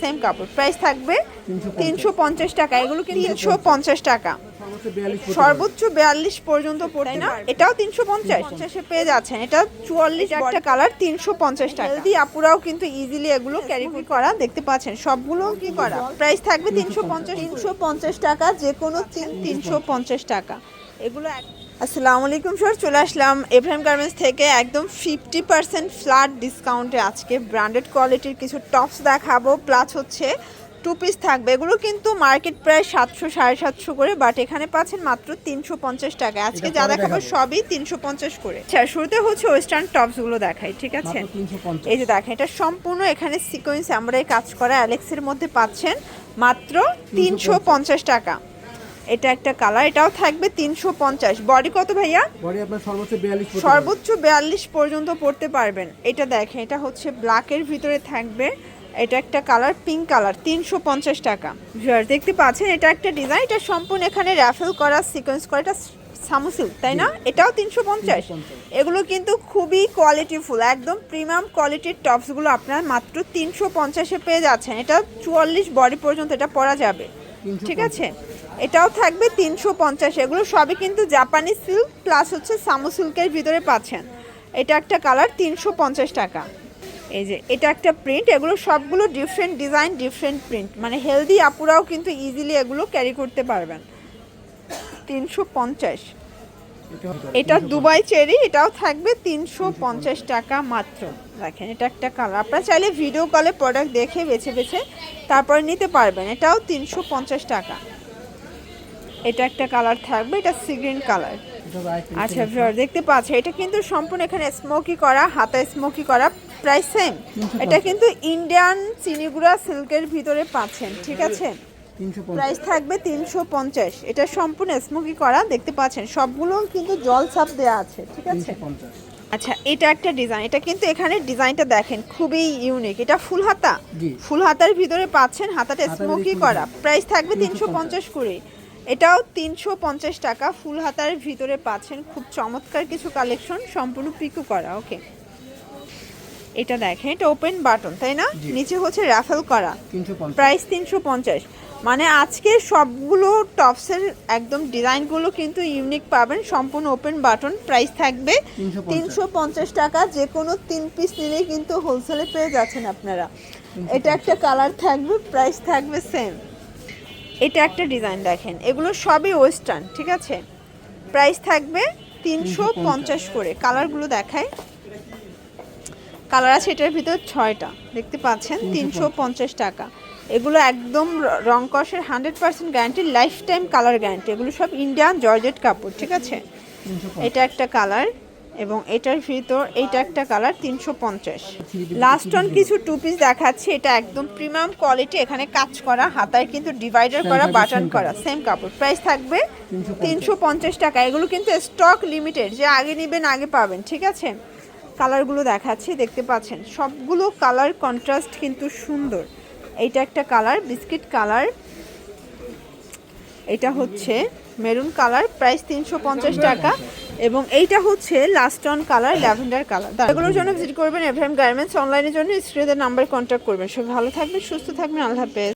Same কাপড়, price থাকবে 350 টাকা। এগুলো কিন্তু 350 টাকা, সর্বোচ্চ 42 পর্যন্ত পড়ে না। এটাও 350 পেয়ে যাচ্ছেন। এটা 44 একটা কালার, 350 টাকা। হেলদি আপুরাও কিন্তু ইজিলি এগুলো ক্যারি করা, দেখতে পাচ্ছেন সবগুলো কি করা। প্রাইস থাকবে 350 টাকা, যে কোনো 350 টাকা এগুলো। আসসালামু আলাইকুম স্যার, চলে আসলাম এফএম গার্মেন্টস থেকে একদম 50% ফ্ল্যাট ডিসকাউন্টে। আজকে ব্র্যান্ডেড কোয়ালিটির কিছু টপস দেখাবো, প্লাস হচ্ছে টু পিস থাকবে। এগুলো কিন্তু মার্কেট প্রায় 700 750 করে, বাট এখানে পাচ্ছেন মাত্র 350 টাকা। আজকে যা দেখাবো সবই 350 করে। আচ্ছা, শুরুতে হচ্ছে ওয়েস্টার্ন টপসগুলো দেখাই, ঠিক আছে? এই যে দেখেন, এটা সম্পূর্ণ এখানে সিকোয়েন্স এমব্রয়ডারি কাজ করা, অ্যালেক্সের মধ্যে পাচ্ছেন মাত্র 350 টাকা। এটা একটা কালার, এটাও থাকবে 350। বডি কত ভাইয়া? বডি আপনার সর্বোচ্চ 42 পর্যন্ত পড়তে পারবেন। এটা দেখেন, এটা হচ্ছে ব্ল্যাকের ভিতরে থাকবে। এটা একটা কালার, পিঙ্ক কালার, 350 টাকা। দেখতে পাচ্ছেন এটা একটা ডিজাইন, এটা সম্পূর্ণ এখানে র্যাফেল করা, সিকোয়েন্স করা, এটা সামুসিল, তাই না? এটাও 350। এগুলো কিন্তু খুবই কোয়ালিটিফুল, একদম প্রিমিয়াম কোয়ালিটির টপসগুলো আপনার মাত্র 350-এ পেয়ে যাচ্ছেন। এটা 44 বডি পর্যন্ত এটা পরা যাবে, ঠিক আছে? এটাও থাকবে 350। এগুলো সবই কিন্তু জাপানি সিল্ক প্লাস হচ্ছে সামু সিল্কের ভিতরে পাচ্ছেন। এটা একটা কালার, 350 টাকা। এই যে এটা একটা প্রিন্ট, এগুলো সবগুলো ডিফারেন্ট ডিজাইন, ডিফারেন্ট প্রিন্ট, মানে হেলদি আপুরাও কিন্তু ইজিলি এগুলো ক্যারি করতে পারবেন। 350। এটা দুবাই চেরি, এটাও থাকবে 350 টাকা মাত্র। দেখেন এটা একটা কালার, আপনারা চাইলে ভিডিও কলে প্রোডাক্ট দেখে বেছে বেছে তারপরে নিতে পারবেন। এটাও 350 টাকা। এটা একটা কালার থাকবে, এটা সি গ্রিন কালার। আচ্ছা ভিউয়ার দেখতে পাচ্ছেন, এটা কিন্তু সম্পূর্ণ এখানে স্মোকি করা, হাতে স্মোকি করা, প্রাইস সেম। এটা কিন্তু ইন্ডিয়ান চিনিগুড়া সিল্কের ভিতরে পাচ্ছেন, ঠিক আছে? প্রাইস থাকবে 350। এটা সম্পূর্ণ স্মোকি করা, দেখতে পাচ্ছেন সবগুলো কিন্তু জল ছাপ দেওয়া আছে, ঠিক আছে? আচ্ছা, এটা একটা ডিজাইন, এটা কিন্তু এখানে ডিজাইনটা দেখেন খুবই ইউনিক। এটা ফুল হাতা, ফুল হাতার ভিতরে পাচ্ছেন, হাতাটা স্মোকি করা, প্রাইস থাকবে 350 করে। এটাও 350 টাকা, ফুল হাতার ভিতরে পাচ্ছেন। খুব চমৎকার কিছু কালেকশন, সম্পূর্ণ পিকো করা। ওকে, এটা দেখেন, এটা ওপেন বাটন, তাই না? নিচে হচ্ছে রাফেল করা, প্রাইস 350। মানে আজকে সবগুলো টপসের একদম ডিজাইনগুলো কিন্তু ইউনিক পাবেন, সম্পূর্ণ ওপেন বাটন, প্রাইস থাকবে 350 টাকা। যে কোনো 3 পিস নিলেই কিন্তু হোলসেলে পেয়ে যাচ্ছেন আপনারা। এটা একটা কালার থাকবে, প্রাইস থাকবে সেম। এটা একটা ডিজাইন দেখেন, এগুলো সবই ওয়েস্টার্ন, ঠিক আছে? প্রাইস থাকবে 350 করে। কালারগুলো দেখায়, কালার আছে এটার ভিতর 6টা, দেখতে পাচ্ছেন, 350 টাকা। এগুলো একদম রং কষের 100% guarantee, life time colour guarantee. এগুলো সব ইন্ডিয়ান জর্জেট কাপড়, ঠিক আছে? এটা একটা কালার, এবং এটার ভিতর এইটা একটা কালার, 350। লাস্ট অন কিছু টু পিস দেখাচ্ছি, এটা একদম প্রিমিয়াম কোয়ালিটি, এখানে কাজ করা, হাতায় কিন্তু ডিভাইডার করা, বাটন করা, সেম কাপড়, প্রাইস থাকবে 350 টাকা। এগুলো কিন্তু স্টক লিমিটেড, যে আগে নেবেন আগে পাবেন, ঠিক আছে? কালারগুলো দেখাচ্ছি, দেখতে পাচ্ছেন সবগুলো কালার কন্ট্রাস্ট কিন্তু সুন্দর। এইটা একটা কালার, বিস্কিট কালার, এটা হচ্ছে মেরুন কালার, প্রাইস 350 টাকা। এবং এইটা হচ্ছে last on colour, lavender colour. এগুলোর জন্য ভিজিট করবেন এফএম গার্মেন্টস, অনলাইনের জন্য স্ক্রিনের নাম্বার কন্ট্যাক্ট করবেন। সব ভালো থাকবেন, সুস্থ থাকবেন, আল্লাহ হাফেজ।